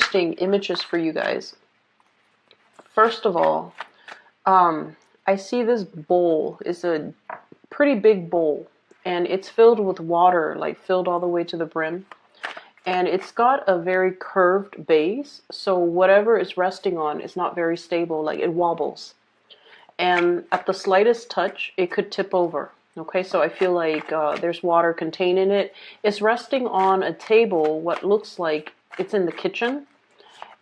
interesting images for you guys. First of all, I see this bowl. It's a pretty big bowl, and it's filled with water, like filled all the way to the brim. And it's got a very curved base, so whatever it's resting on is not very stable, like it wobbles. And at the slightest touch, it could tip over. Okay, so I feel like there's water contained in it. It's resting on a table, what looks like it's in the kitchen.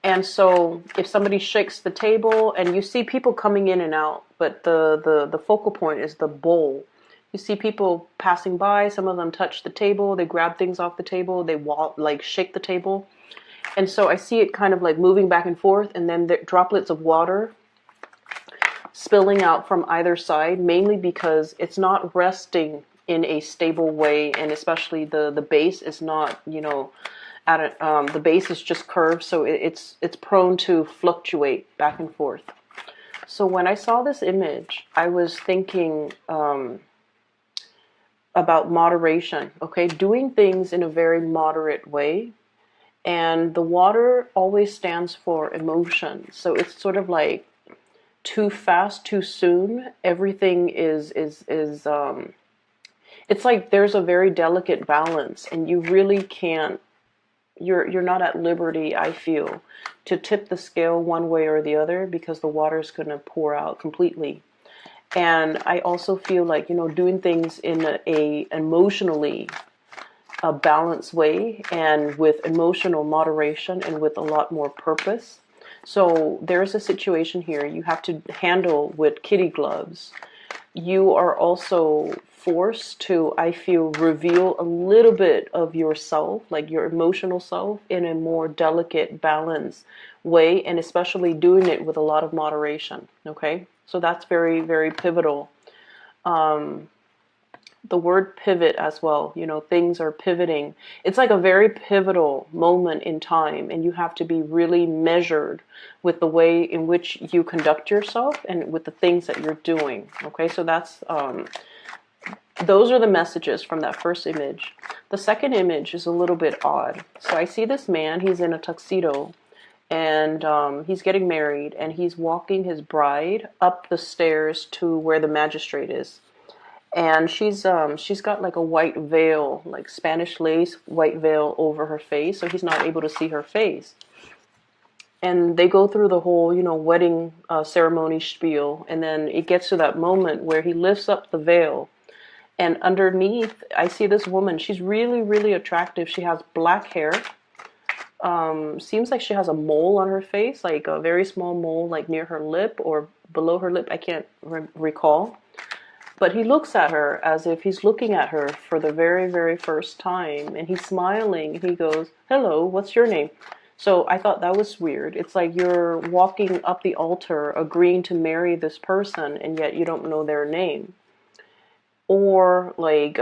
And so if somebody shakes the table, and you see people coming in and out, but the focal point is the bowl. You see people passing by, some of them touch the table, they grab things off the table, they like shake the table. And so I see it kind of like moving back and forth, and then the droplets of water spilling out from either side, mainly because it's not resting in a stable way, and especially the base is not, you know, the base is just curved, so it's prone to fluctuate back and forth. So when I saw this image, I was thinking about moderation, okay? Doing things in a very moderate way. And the water always stands for emotion. So it's sort of like too fast, too soon. Everything is it's like there's a very delicate balance, and you really can't, you're not at liberty, I feel, to tip the scale one way or the other, because the water is going to pour out completely. And I also feel like, you know, doing things in a emotionally a balanced way, and with emotional moderation, and with a lot more purpose. So there's a situation here you have to handle with kitty gloves. You are also forced to, I feel, reveal a little bit of yourself, like your emotional self, in a more delicate, balanced way, and especially doing it with a lot of moderation. Okay, so that's very, very pivotal. The word pivot as well, you know, things are pivoting. It's like a very pivotal moment in time, and you have to be really measured with the way in which you conduct yourself and with the things that you're doing. Okay, so that's those are the messages from that first image. The second image is a little bit odd. So I see this man, he's in a tuxedo, and he's getting married, and he's walking his bride up the stairs to where the magistrate is. And she's got like a white veil, like Spanish lace white veil over her face, so he's not able to see her face. And they go through the whole, you know, wedding ceremony spiel, and then it gets to that moment where he lifts up the veil, and underneath I see this woman. She's really, really attractive. She has black hair. Seems like she has a mole on her face, like a very small mole, like near her lip or below her lip. I can't recall. But he looks at her as if he's looking at her for the very, very first time. And he's smiling. He goes, "Hello, what's your name?" So I thought that was weird. It's like you're walking up the altar agreeing to marry this person, and yet you don't know their name. Or like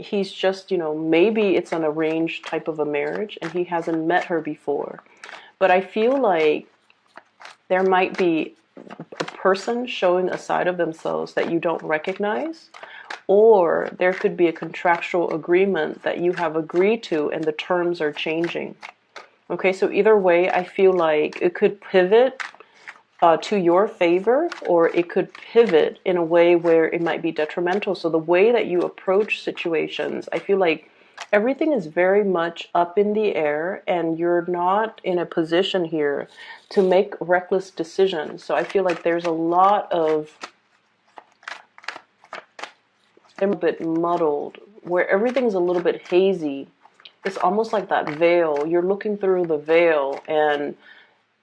he's just, you know, maybe it's an arranged type of a marriage and he hasn't met her before. But I feel like there might be a person showing a side of themselves that you don't recognize, or there could be a contractual agreement that you have agreed to and the terms are changing. Okay, so either way, I feel like it could pivot to your favor, or it could pivot in a way where it might be detrimental. So the way that you approach situations, I feel like everything is very much up in the air, and you're not in a position here to make reckless decisions. So I feel like there's a lot of a bit muddled, where everything's a little bit hazy. It's almost like that veil. You're looking through the veil, and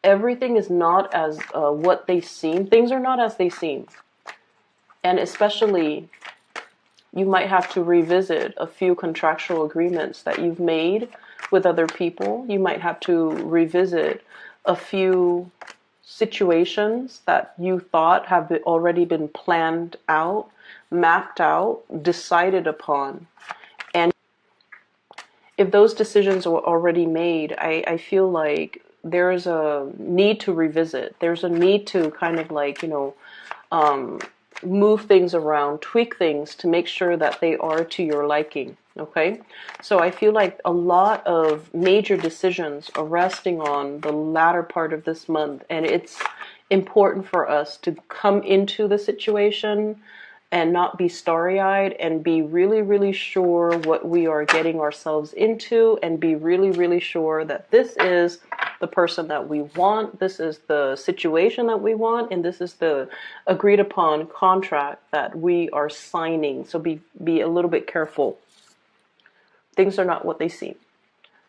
everything is not as what they seem. Things are not as they seem. And especially, you might have to revisit a few contractual agreements that you've made with other people. You might have to revisit a few situations that you thought have already been planned out, mapped out, decided upon. And if those decisions were already made, I feel like there's a need to revisit. There's a need to kind of like, you know, move things around, tweak things to make sure that they are to your liking. Okay, so I feel like a lot of major decisions are resting on the latter part of this month, and it's important for us to come into the situation and not be starry-eyed and be really, really sure what we are getting ourselves into, and be really, really sure that this is the person that we want, this is the situation that we want, and this is the agreed upon contract that we are signing. So be a little bit careful. Things are not what they seem.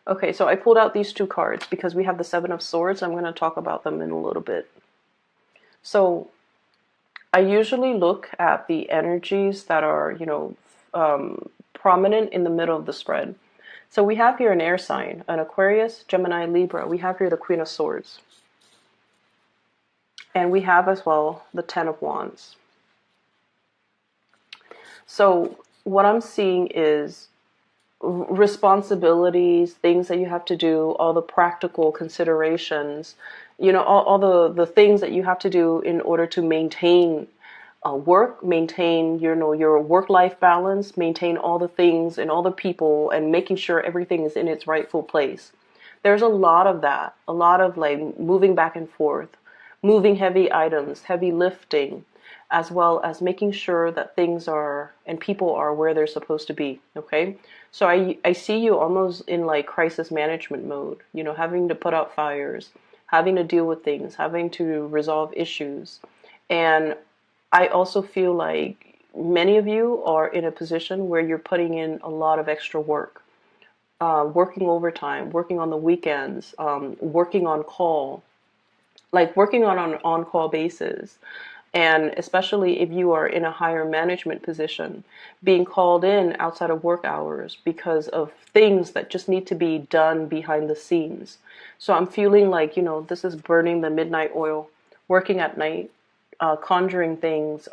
Okay, so I pulled out these two cards because we have the Seven of Swords. I'm going to talk about them in a little bit. So I usually look at the energies that are, prominent in the middle of the spread. So we have here an air sign, an Aquarius, Gemini, Libra. We have here the Queen of Swords. And we have as well the Ten of Wands. So what I'm seeing is responsibilities, things that you have to do, all the practical considerations, all the things that you have to do in order to maintain work, maintain your work-life balance, maintain all the things and all the people, and making sure everything is in its rightful place. There's a lot of that, a lot of like moving back and forth, moving heavy items, heavy lifting, as well as making sure that things are and people are where they're supposed to be. Okay, so I see you almost in like crisis management mode, having to put out fires, having to deal with things, having to resolve issues. And I also feel like many of you are in a position where you're putting in a lot of extra work, working overtime, working on the weekends, working on call, like working on an on-call basis. And especially if you are in a higher management position, being called in outside of work hours because of things that just need to be done behind the scenes. So I'm feeling like, this is burning the midnight oil, working at night, conjuring things,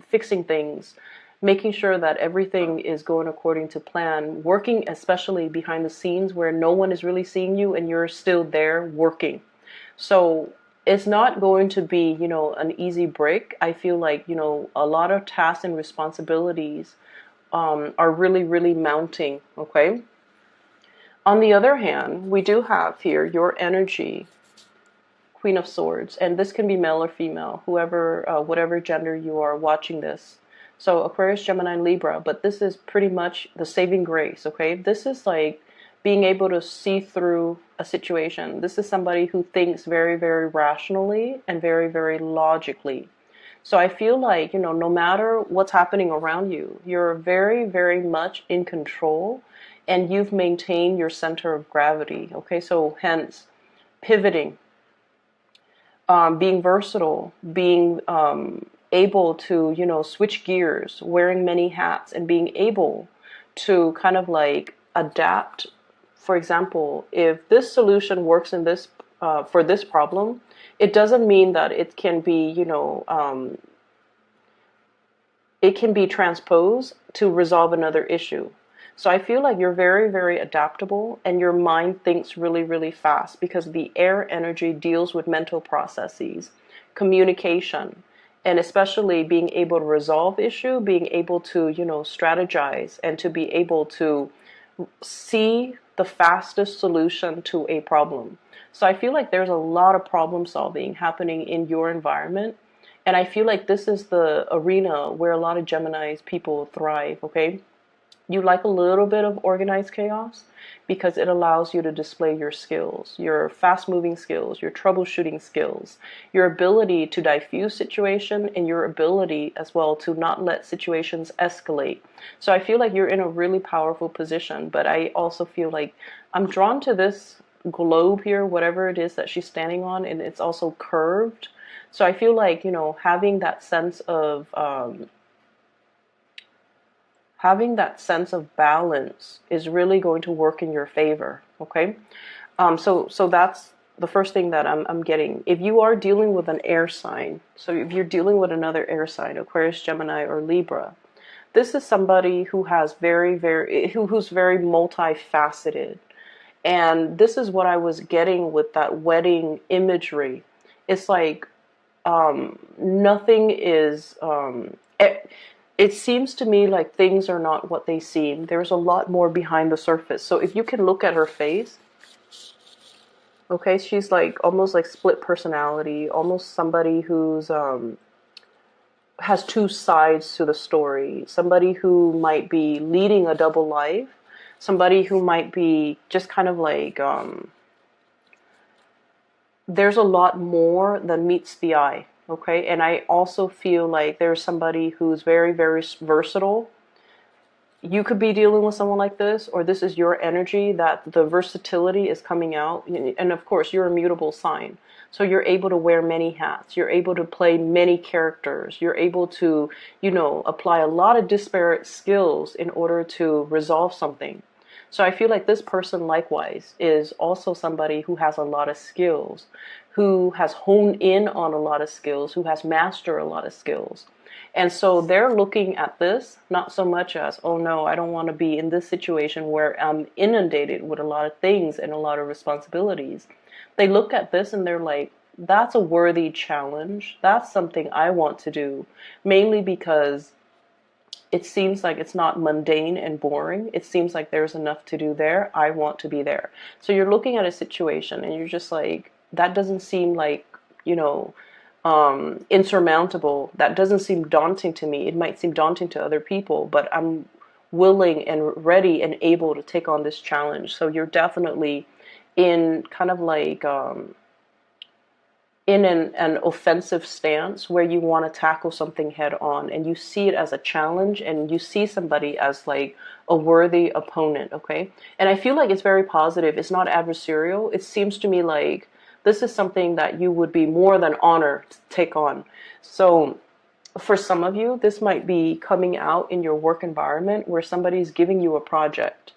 fixing things, making sure that everything is going according to plan, working especially behind the scenes where no one is really seeing you and you're still there working. So it's not going to be, an easy break. I feel like, a lot of tasks and responsibilities are really, really mounting, okay? On the other hand, we do have here your energy, Queen of Swords, and this can be male or female, whoever, whatever gender you are watching this. So Aquarius, Gemini, Libra, but this is pretty much the saving grace, okay? This is like being able to see through a situation. This is somebody who thinks very, very rationally and very, very logically. So I feel like, no matter what's happening around you, you're very, very much in control and you've maintained your center of gravity, okay? So hence, pivoting, being versatile, being able to, switch gears, wearing many hats, and being able to kind of like adapt. For example, if this solution works in this for this problem, it doesn't mean that it can be, it can be transposed to resolve another issue. So I feel like you're very, very adaptable and your mind thinks really, really fast because the air energy deals with mental processes, communication, and especially being able to resolve issue, being able to, strategize and to be able to see the fastest solution to a problem. So I feel like there's a lot of problem solving happening in your environment. And I feel like this is the arena where a lot of Gemini's people thrive, okay? You like a little bit of organized chaos because it allows you to display your skills, your fast-moving skills, your troubleshooting skills, your ability to diffuse situation, and your ability as well to not let situations escalate. So I feel like you're in a really powerful position, but I also feel like I'm drawn to this globe here, whatever it is that she's standing on, and it's also curved. So I feel like, having that sense of balance is really going to work in your favor. Okay, so that's the first thing that I'm getting. If you are dealing with an air sign, so if you're dealing with another air sign, Aquarius, Gemini, or Libra, this is somebody who has who's very multifaceted, and this is what I was getting with that wedding imagery. It's like nothing is, it seems to me like things are not what they seem. There's a lot more behind the surface. So if you can look at her face, okay, she's like almost like split personality, almost somebody who's has two sides to the story. Somebody who might be leading a double life, somebody who might be just kind of like there's a lot more than meets the eye, okay? And I also feel like there's somebody who's very, very versatile. You could be dealing with someone like this, or this is your energy that the versatility is coming out. And of course, you're a mutable sign. So you're able to wear many hats. You're able to play many characters. You're able to, apply a lot of disparate skills in order to resolve something. So I feel like this person likewise is also somebody who has a lot of skills, who has honed in on a lot of skills, who has mastered a lot of skills. And so they're looking at this not so much as, oh no, I don't want to be in this situation where I'm inundated with a lot of things and a lot of responsibilities. They look at this and they're like, that's a worthy challenge. That's something I want to do, mainly because it seems like it's not mundane and boring. It seems like there's enough to do there. I want to be there. So you're looking at a situation and you're just like, that doesn't seem like, insurmountable. That doesn't seem daunting to me. It might seem daunting to other people, but I'm willing and ready and able to take on this challenge. So you're definitely in kind of like in an offensive stance where you want to tackle something head on, and you see it as a challenge, and you see somebody as like a worthy opponent, okay? And I feel like it's very positive. It's not adversarial. It seems to me like this is something that you would be more than honored to take on. So for some of you, this might be coming out in your work environment where somebody's giving you a project.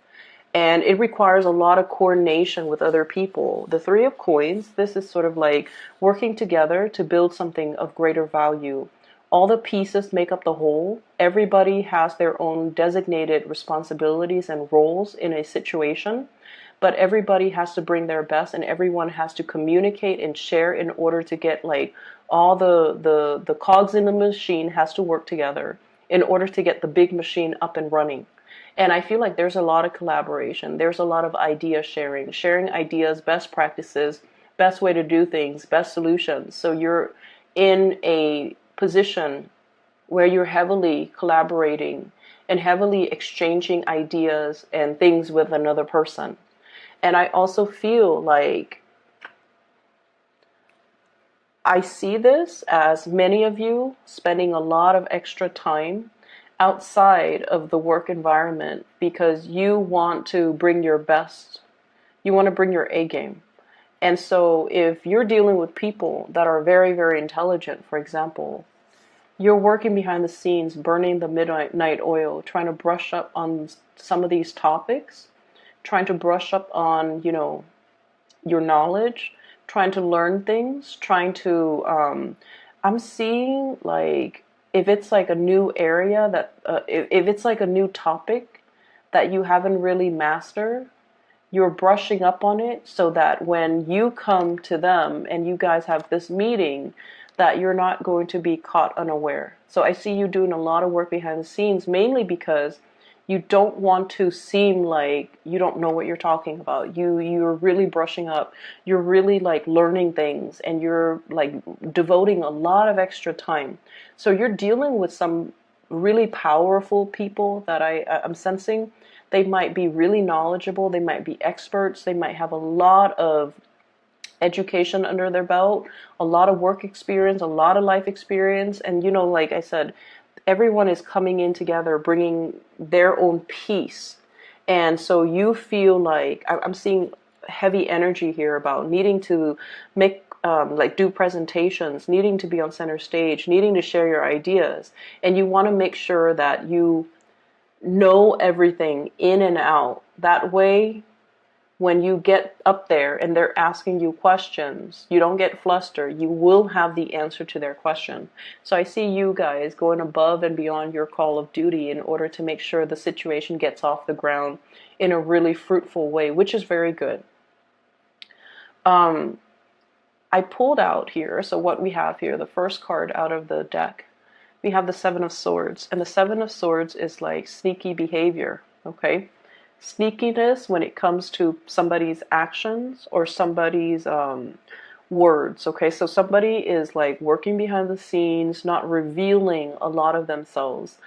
And it requires a lot of coordination with other people. The Three of Coins, this is sort of like working together to build something of greater value. All the pieces make up the whole. Everybody has their own designated responsibilities and roles in a situation, but everybody has to bring their best, and everyone has to communicate and share in order to get like all the cogs in the machine has to work together in order to get the big machine up and running. And I feel like there's a lot of collaboration. There's a lot of idea sharing ideas, best practices, best way to do things, best solutions. So you're in a position where you're heavily collaborating and heavily exchanging ideas and things with another person. And I also feel like I see this as many of you spending a lot of extra time outside of the work environment because you want to bring your best. You want to bring your A game. And so if you're dealing with people that are very, very intelligent, for example, you're working behind the scenes, burning the midnight oil, trying to brush up on some of these topics, trying to brush up on, your knowledge, trying to learn things, trying to, I'm seeing like, if it's like a new area that, if it's like a new topic that you haven't really mastered, you're brushing up on it so that when you come to them and you guys have this meeting, that you're not going to be caught unaware. So I see you doing a lot of work behind the scenes, mainly because you don't want to seem like you don't know what you're talking about. You're really brushing up. You're really like learning things, and you're like devoting a lot of extra time. So you're dealing with some really powerful people that I'm sensing. They might be really knowledgeable. They might be experts. They might have a lot of education under their belt, a lot of work experience, a lot of life experience. And like I said, everyone is coming in together, bringing their own piece. And so you feel like, I'm seeing heavy energy here about needing to make, like do presentations, needing to be on center stage, needing to share your ideas. And you want to make sure that you know everything in and out. That way, when you get up there and they're asking you questions, you don't get flustered. You will have the answer to their question. So I see you guys going above and beyond your call of duty in order to make sure the situation gets off the ground in a really fruitful way, which is very good. I pulled out here, so what we have here, the first card out of the deck, we have the Seven of Swords. And the Seven of Swords is like sneaky behavior, okay? Sneakiness when it comes to somebody's actions or somebody's words, okay? So somebody is like working behind the scenes, not revealing a lot of themselves.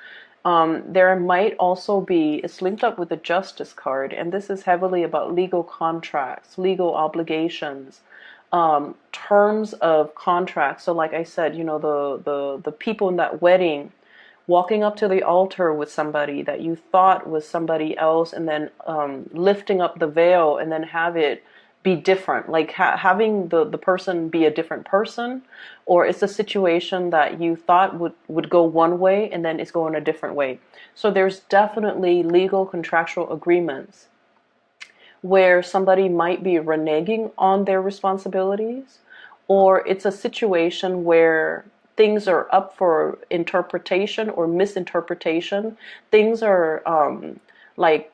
There might also be, it's linked up with the Justice card, and this is heavily about legal contracts, legal obligations, terms of contracts. So like I said, you know, the people in that wedding walking up to the altar with somebody that you thought was somebody else, and then lifting up the veil and then have it be different, like having the person be a different person, or it's a situation that you thought would go one way and then it's going a different way. So there's definitely legal contractual agreements where somebody might be reneging on their responsibilities, or it's a situation where things are up for interpretation or misinterpretation. Things are like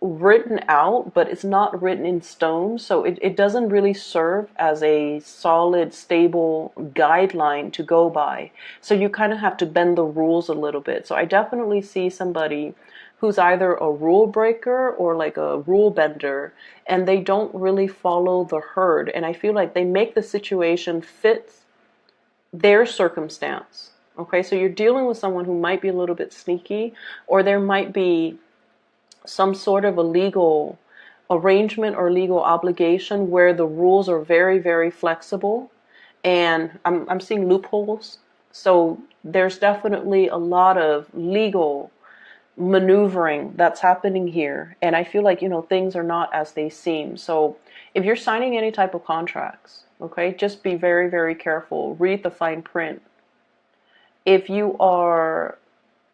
written out, but it's not written in stone, so it doesn't really serve as a solid, stable guideline to go by. So you kind of have to bend the rules a little bit. So I definitely see somebody who's either a rule breaker or like a rule bender, and they don't really follow the herd. And I feel like they make the situation fit their circumstance. Okay, so you're dealing with someone who might be a little bit sneaky, or there might be some sort of a legal arrangement or legal obligation where the rules are very, very flexible, and I'm seeing loopholes. So there's definitely a lot of legal maneuvering that's happening here, and I feel like, you know, things are not as they seem. So if you're signing any type of contracts, okay, just be very, very careful. Read the fine print. If you are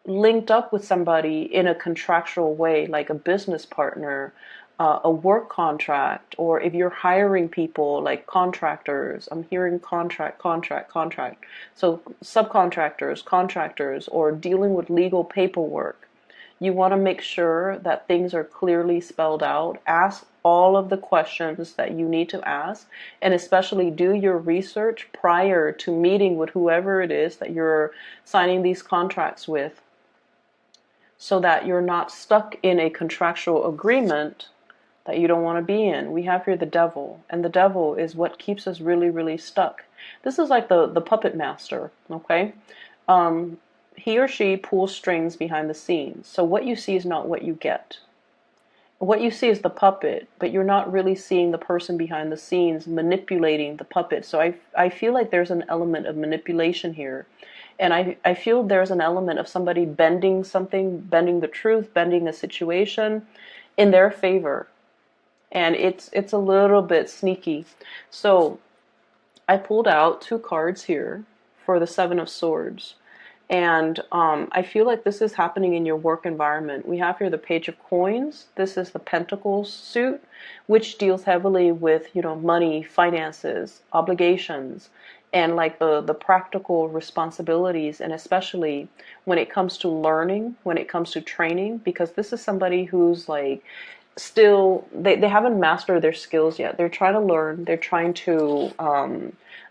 linked up with somebody in a contractual way, like a business partner, a work contract, or if you're hiring people like contractors, I'm hearing contract. So subcontractors, contractors, or dealing with legal paperwork, you want to make sure that things are clearly spelled out. Ask all of the questions that you need to ask, and especially do your research prior to meeting with whoever it is that you're signing these contracts with, so that you're not stuck in a contractual agreement that you don't want to be in. We have here the devil, and the devil is what keeps us really, really stuck. This is like the puppet master, okay? He or she pulls strings behind the scenes. So what you see is not what you get. What you see is the puppet, but you're not really seeing the person behind the scenes manipulating the puppet. So I feel like there's an element of manipulation here. And I feel there's an element of somebody bending something, bending the truth, bending a situation in their favor. And it's a little bit sneaky. So I pulled out two cards here for the Seven of Swords. And I feel like this is happening in your work environment. We have here the Page of Coins. This is the Pentacles suit, which deals heavily with, you know, money, finances, obligations, and like the practical responsibilities, and especially when it comes to learning, when it comes to training, because this is somebody who's like still, they haven't mastered their skills yet. They're trying to learn, they're trying to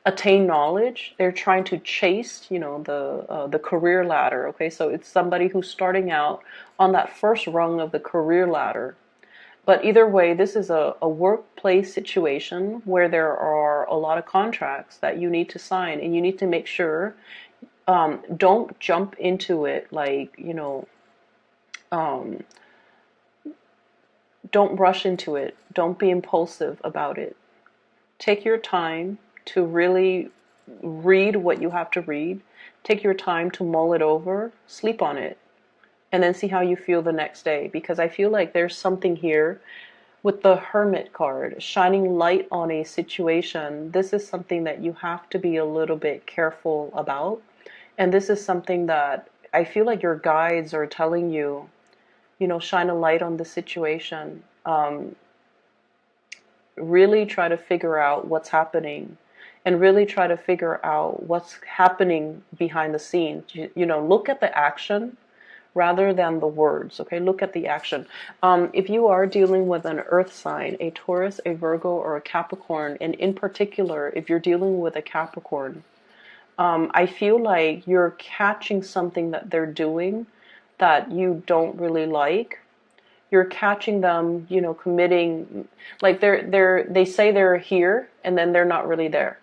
attain knowledge, they're trying to chase, you know, the career ladder. Okay, so it's somebody who's starting out on that first rung of the career ladder. But either way, this is a workplace situation where there are a lot of contracts that you need to sign, and you need to make sure, don't jump into it like, you know, don't rush into it. Don't be impulsive about it. Take your time to really read what you have to read. Take your time to mull it over, sleep on it, and then see how you feel the next day. Because I feel like there's something here with the Hermit card, shining light on a situation. This is something that you have to be a little bit careful about. And this is something that I feel like your guides are telling you, you know, shine a light on the situation. Really try to figure out what's happening, and really try to figure out what's happening behind the scenes. You know, look at the action rather than the words. Okay, look at the action. If you are dealing with an earth sign, a Taurus, a Virgo, or a Capricorn, and in particular, if you're dealing with a Capricorn, I feel like you're catching something that they're doing that you don't really like. You're catching them, you know, committing, like they say they're here and then they're not really there.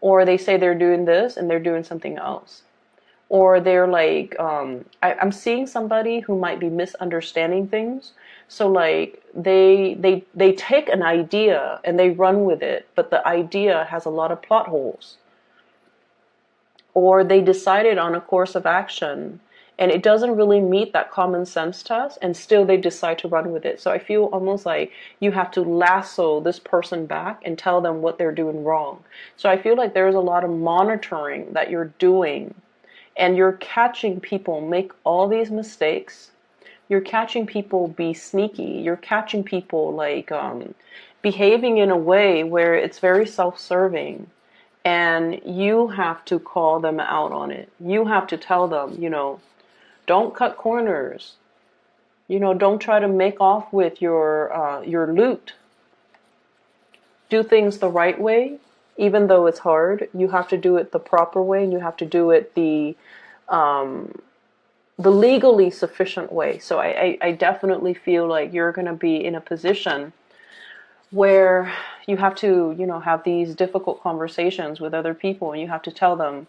Or they say they're doing this and they're doing something else. Or they're like, I'm seeing somebody who might be misunderstanding things. So like they take an idea and they run with it, but the idea has a lot of plot holes. Or they decided on a course of action and it doesn't really meet that common sense test, and still they decide to run with it. So I feel almost like you have to lasso this person back and tell them what they're doing wrong. So I feel like there's a lot of monitoring that you're doing, and you're catching people make all these mistakes. You're catching people be sneaky. You're catching people like behaving in a way where it's very self-serving. And you have to call them out on it. You have to tell them, you know, don't cut corners. You know, don't try to make off with your loot. Do things the right way, even though it's hard. You have to do it the proper way, and you have to do it the legally sufficient way. So I definitely feel like you're going to be in a position where you have to, you know, have these difficult conversations with other people, and you have to tell them,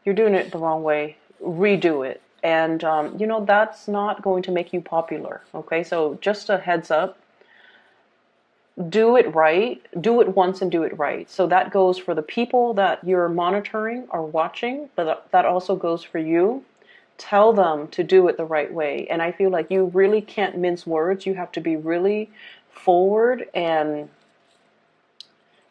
you're doing it the wrong way, redo it. And, you know, that's not going to make you popular, okay? So just a heads up, do it right, do it once and do it right. So that goes for the people that you're monitoring or watching, but that also goes for you. Tell them to do it the right way. And I feel like you really can't mince words. You have to be really forward, and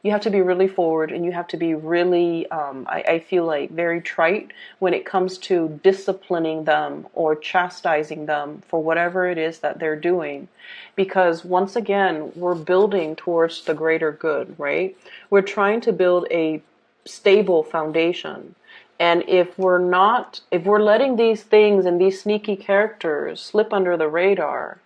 you have to be really forward, and you have to be really, I feel like, very trite when it comes to disciplining them or chastising them for whatever it is that they're doing. Because once again, we're building towards the greater good, right? We're trying to build a stable foundation. And if we're letting these things and these sneaky characters slip under the radar,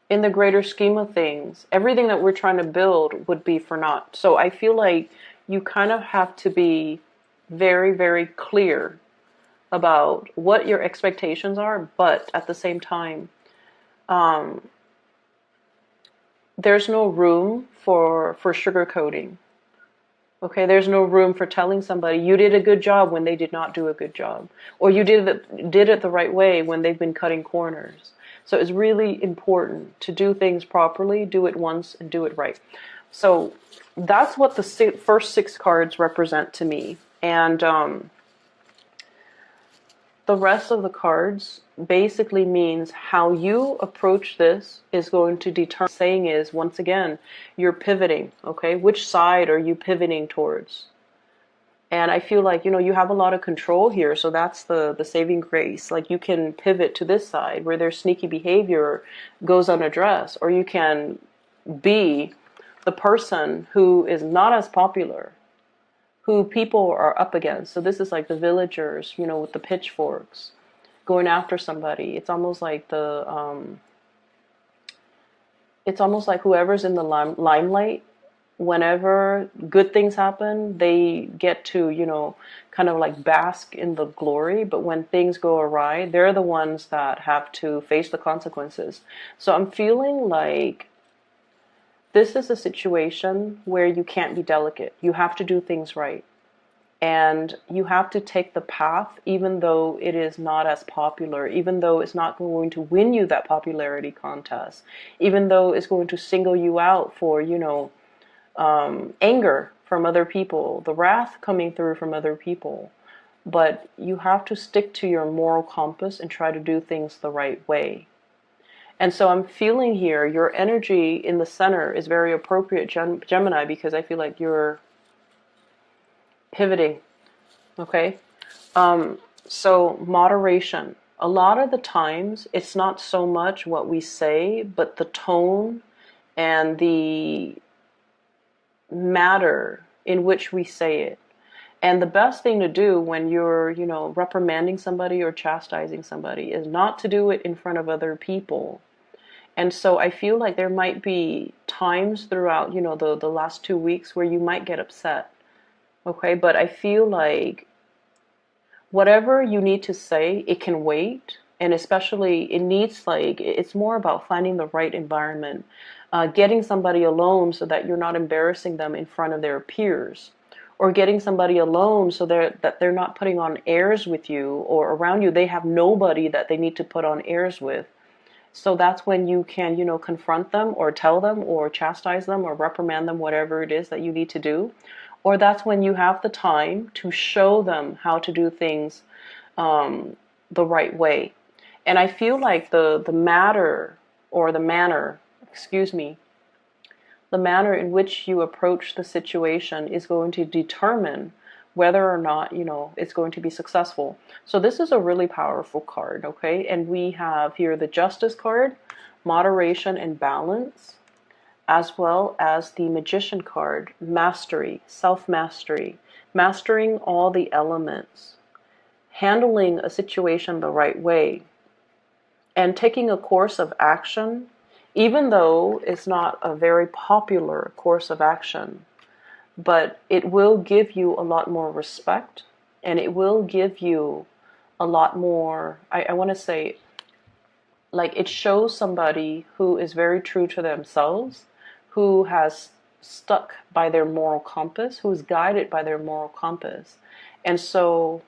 in the greater scheme of things, everything that we're trying to build would be for naught. So I feel like you kind of have to be very, very clear about what your expectations are, but at the same time, there's no room for sugarcoating. Okay, there's no room for telling somebody you did a good job when they did not do a good job, or you did it the right way when they've been cutting corners. So it's really important to do things properly, do it once and do it right. So that's what the first 6 cards represent to me. And the rest of the cards basically means how you approach this is going to determine. Saying is, once again, you're pivoting, okay? Which side are you pivoting towards? And I feel like, you know, you have a lot of control here. So that's the saving grace. Like, you can pivot to this side where their sneaky behavior goes unaddressed. Or you can be the person who is not as popular, who people are up against. So this is like the villagers, you know, with the pitchforks going after somebody. It's almost like it's almost like whoever's in the limelight, whenever good things happen, they get to, you know, kind of like bask in the glory. But when things go awry, they're the ones that have to face the consequences. So I'm feeling like this is a situation where you can't be delicate. You have to do things right. And you have to take the path, even though it is not as popular, even though it's not going to win you that popularity contest, even though it's going to single you out for, you know, anger from other people, the wrath coming through from other people. But you have to stick to your moral compass and try to do things the right way. And so I'm feeling here, your energy in the center is very appropriate, Gemini, because I feel like you're pivoting, okay? So moderation. A lot of the times, it's not so much what we say, but the tone and the matter in which we say it. And the best thing to do when you're, you know, reprimanding somebody or chastising somebody is not to do it in front of other people. And so I feel like there might be times throughout, you know, the last 2 weeks where you might get upset. Okay, but I feel like whatever you need to say, it can wait. And especially, it needs like, it's more about finding the right environment, getting somebody alone so that you're not embarrassing them in front of their peers, or getting somebody alone so that they're not putting on airs with you, or around you, they have nobody that they need to put on airs with. So that's when you can, you know, confront them or tell them or chastise them or reprimand them, whatever it is that you need to do. Or that's when you have the time to show them how to do things the right way. And I feel like the matter or the manner, excuse me, the manner in which you approach the situation is going to determine whether or not, you know, it's going to be successful. So this is a really powerful card, okay? And we have here the Justice card, moderation and balance, as well as the Magician card, mastery, self-mastery, mastering all the elements, handling a situation the right way, and taking a course of action, even though it's not a very popular course of action, but it will give you a lot more respect, and it will give you a lot more, I want to say, like, it shows somebody who is very true to themselves, who has stuck by their moral compass, who is guided by their moral compass. And so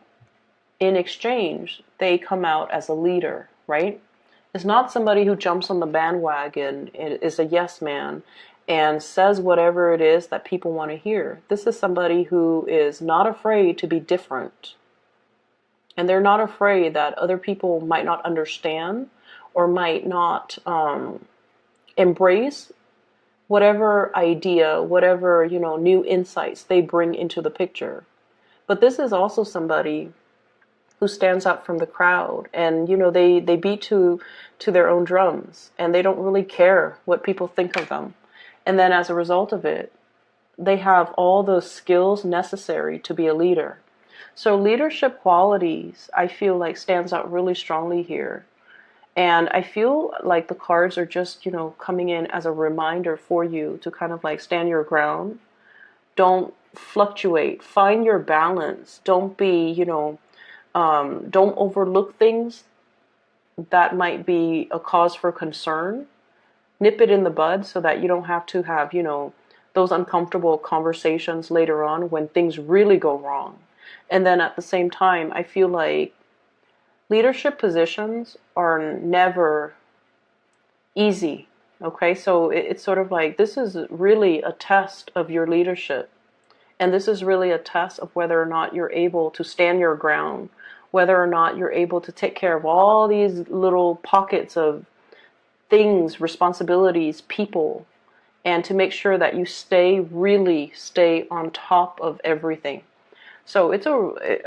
in exchange, they come out as a leader, right? It's not somebody who jumps on the bandwagon, is a yes man, and says whatever it is that people want to hear. This is somebody who is not afraid to be different. And they're not afraid that other people might not understand or might not embrace whatever idea, whatever, you know, new insights they bring into the picture. But this is also somebody who stands out from the crowd, and, you know, they beat to their own drums, and they don't really care what people think of them. And then as a result of it, they have all those skills necessary to be a leader. So leadership qualities, I feel like, stands out really strongly here. And I feel like the cards are just, you know, coming in as a reminder for you to kind of like stand your ground. Don't fluctuate. Find your balance. Don't be, you know, don't overlook things that might be a cause for concern. Nip it in the bud so that you don't have to have, you know, those uncomfortable conversations later on when things really go wrong. And then at the same time, I feel like leadership positions are never easy. Okay, so it's sort of like, this is really a test of your leadership. And this is really a test of whether or not you're able to stand your ground, whether or not you're able to take care of all these little pockets of things, responsibilities, people, and to make sure that you really stay on top of everything. So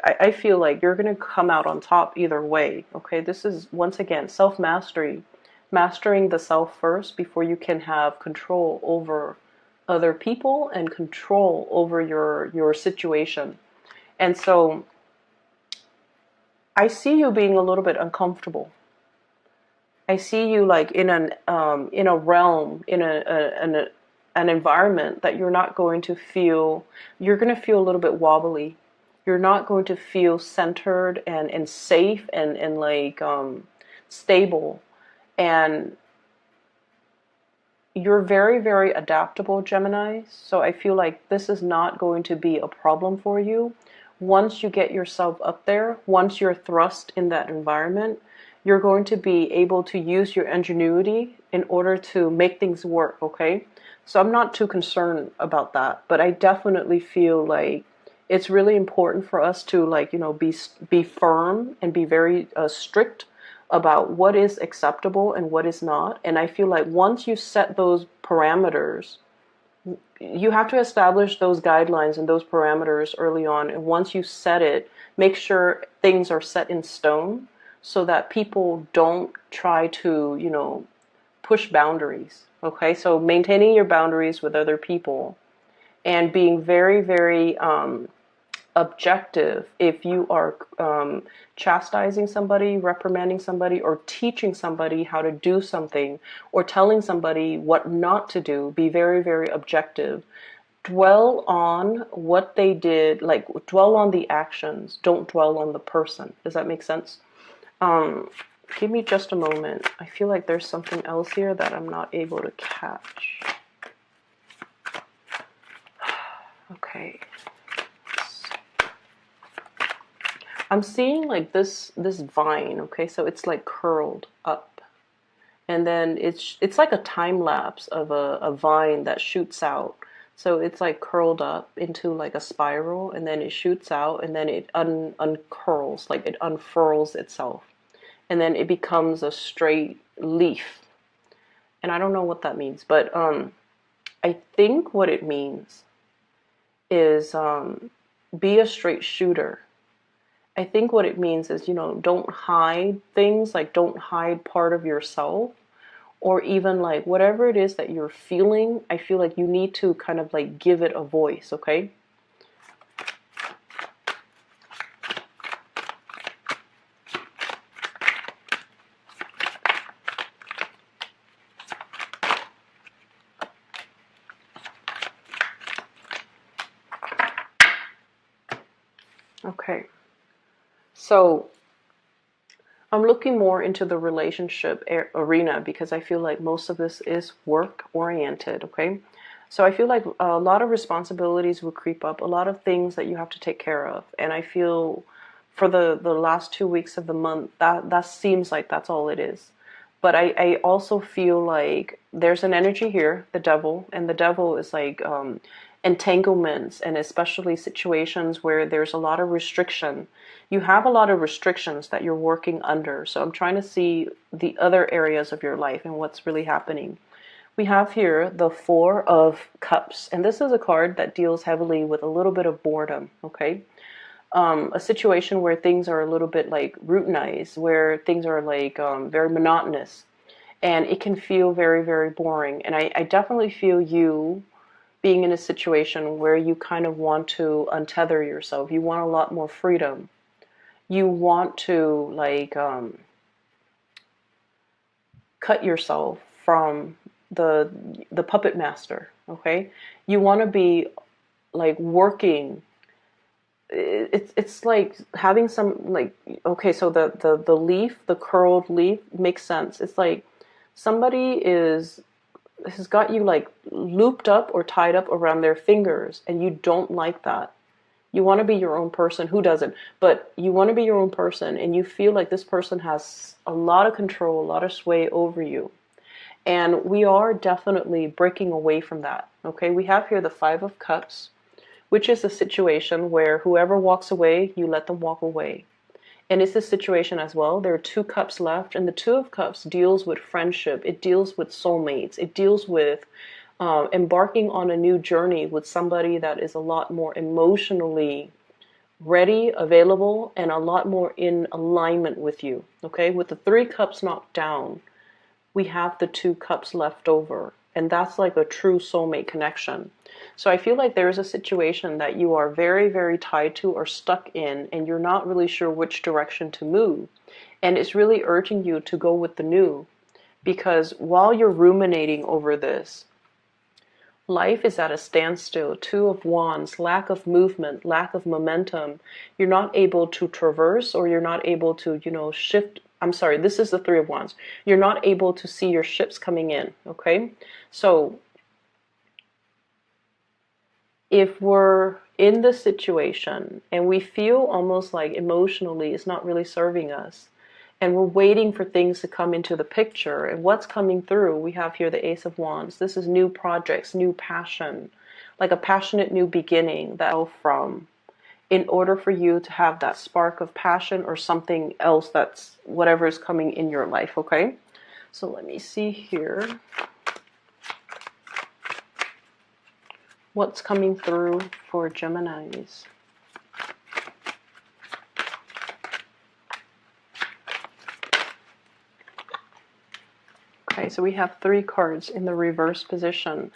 I feel like you're going to come out on top either way. Okay, this is, once again, self-mastery, mastering the self first before you can have control over other people and control over your situation. And so I see you being a little bit uncomfortable. I see you like in a realm, in an environment that you're not going to feel. You're going to feel a little bit wobbly. You're not going to feel centered and safe and like stable. And you're very, very adaptable, Gemini. So I feel like this is not going to be a problem for you. Once you get yourself up there, once you're thrust in that environment, you're going to be able to use your ingenuity in order to make things work, okay? So I'm not too concerned about that, but I definitely feel like it's really important for us to, like, you know, be firm and be very strict about what is acceptable and what is not. And I feel like once you set those parameters, you have to establish those guidelines and those parameters early on. And once you set it, make sure things are set in stone so that people don't try to, you know, push boundaries. Okay, so maintaining your boundaries with other people and being very, very objective if you are chastising somebody, reprimanding somebody, or teaching somebody how to do something, or telling somebody what not to do. Be very, very objective. Dwell on what they did, like dwell on the actions. Don't dwell on the person. Does that make sense? Give me just a moment. I feel like there's something else here that I'm not able to catch. Okay. I'm seeing like this vine, okay? So it's like curled up. And then it's like a time lapse of a vine that shoots out. So it's like curled up into like a spiral, and then it shoots out, and then it uncurls, like it unfurls itself. And then it becomes a straight leaf. And I don't know what that means, but I think what it means is be a straight shooter. I think what it means is, you know, don't hide things, like don't hide part of yourself, or even like whatever it is that you're feeling. I feel like you need to kind of like give it a voice, okay? Okay. So I'm looking more into the relationship arena because I feel like most of this is work oriented, okay? So I feel like a lot of responsibilities will creep up, a lot of things that you have to take care of. And I feel for the last 2 weeks of the month, that seems like that's all it is. But I also feel like there's an energy here, the devil, and the devil is like entanglements, and especially situations where there's a lot of restriction. You have a lot of restrictions that you're working under. So I'm trying to see the other areas of your life and what's really happening. We have here the Four of Cups, and this is a card that deals heavily with a little bit of boredom, okay? A situation where things are a little bit like routinized, where things are like very monotonous, and it can feel very, very boring. And I definitely feel you being in a situation where you kind of want to untether yourself. You want a lot more freedom. You want to like cut yourself from the puppet master, okay? You want to be like working. It's like having some like, okay, so the leaf, the curled leaf makes sense. It's like somebody has got you like looped up or tied up around their fingers, and you don't like that. You want to be your own person. Who doesn't? But you want to be your own person, and you feel like this person has a lot of control, a lot of sway over you. And we are definitely breaking away from that. Okay, we have here the Five of Cups, which is a situation where whoever walks away, you let them walk away. And it's this situation as well. There are two cups left, and the Two of Cups deals with friendship. It deals with soulmates. It deals with embarking on a new journey with somebody that is a lot more emotionally ready, available, and a lot more in alignment with you. Okay, with the Three Cups knocked down, we have the Two Cups left over. And that's like a true soulmate connection. So I feel like there's a situation that you are very, very tied to or stuck in, and you're not really sure which direction to move. And it's really urging you to go with the new. Because while you're ruminating over this, life is at a standstill. Two of Wands, lack of movement, lack of momentum. You're not able to traverse, or you're not able to, shift. I'm sorry, this is the Three of Wands. You're not able to see your ships coming in, okay? So if we're in this situation and we feel almost like emotionally it's not really serving us, and we're waiting for things to come into the picture, and what's coming through, we have here the Ace of Wands. This is new projects, new passion, like a passionate new beginning that from, in order for you to have that spark of passion or something else, that's whatever is coming in your life, okay? So let me see here. What's coming through for Geminis? Okay, so we have three cards in the reverse position.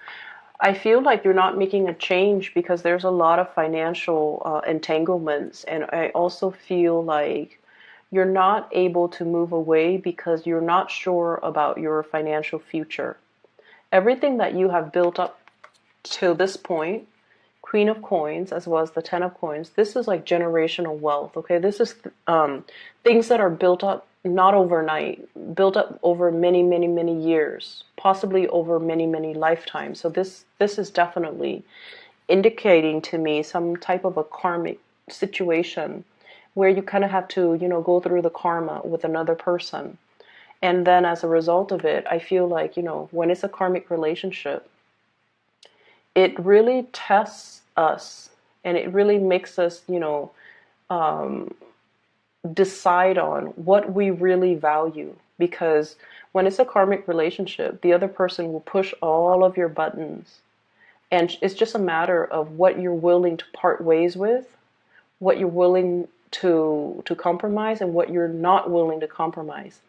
I feel like you're not making a change because there's a lot of financial entanglements. And I also feel like you're not able to move away because you're not sure about your financial future. Everything that you have built up to this point, Queen of Coins as well as the Ten of Coins, this is like generational wealth, okay? This is things that are built up not overnight, built up over many, many, many years, possibly over many, many lifetimes. So this is definitely indicating to me some type of a karmic situation where you kind of have to, go through the karma with another person. And then as a result of it, I feel like, when it's a karmic relationship, it really tests us and it really makes us, decide on what we really value. Because when it's a karmic relationship, the other person will push all of your buttons. And it's just a matter of what you're willing to part ways with, what you're willing to compromise, and what you're not willing to compromise.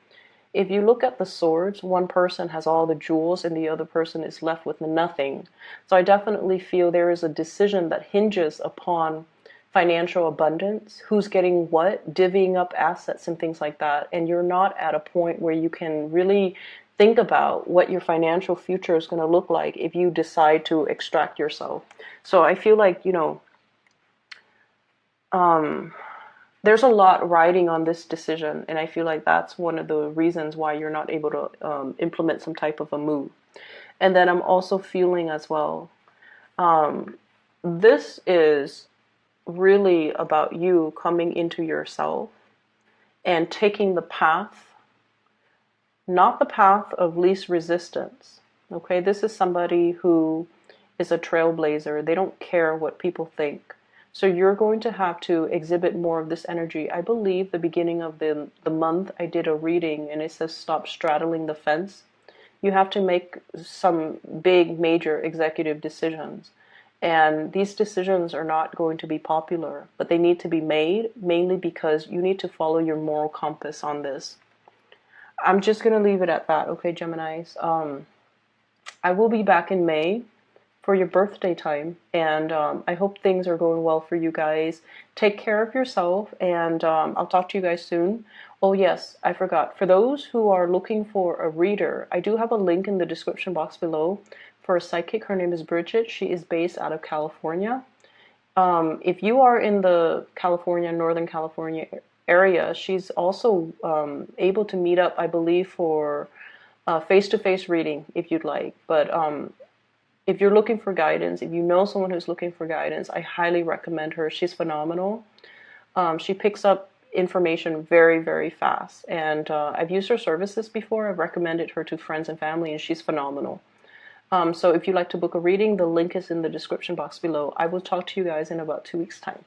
If you look at the swords, one person has all the jewels and the other person is left with nothing. So I definitely feel there is a decision that hinges upon financial abundance, who's getting what, divvying up assets and things like that. And you're not at a point where you can really think about what your financial future is going to look like if you decide to extract yourself. So I feel like, there's a lot riding on this decision, and I feel like that's one of the reasons why you're not able to implement some type of a move. And then I'm also feeling as well, this is really about you coming into yourself and taking the path, not the path of least resistance. Okay, this is somebody who is a trailblazer. They don't care what people think. So you're going to have to exhibit more of this energy. I believe the beginning of the month I did a reading and it says stop straddling the fence. You have to make some big major executive decisions. And these decisions are not going to be popular, but they need to be made mainly because you need to follow your moral compass on this. I'm just going to leave it at that, okay, Geminis? I will be back in May for your birthday time, and I hope things are going well for you guys. Take care of yourself, and I'll talk to you guys soon. Oh yes, I forgot. For those who are looking for a reader, I do have a link in the description box below for a psychic. Her name is Bridget. She is based out of California. If you are in the Northern California area, she's also able to meet up, I believe, for face-to-face reading if you'd like. But if you're looking for guidance, if you know someone who's looking for guidance, I highly recommend her. She's phenomenal. She picks up information very, very fast. And I've used her services before. I've recommended her to friends and family, and she's phenomenal. So if you'd like to book a reading, the link is in the description box below. I will talk to you guys in about 2 weeks' time.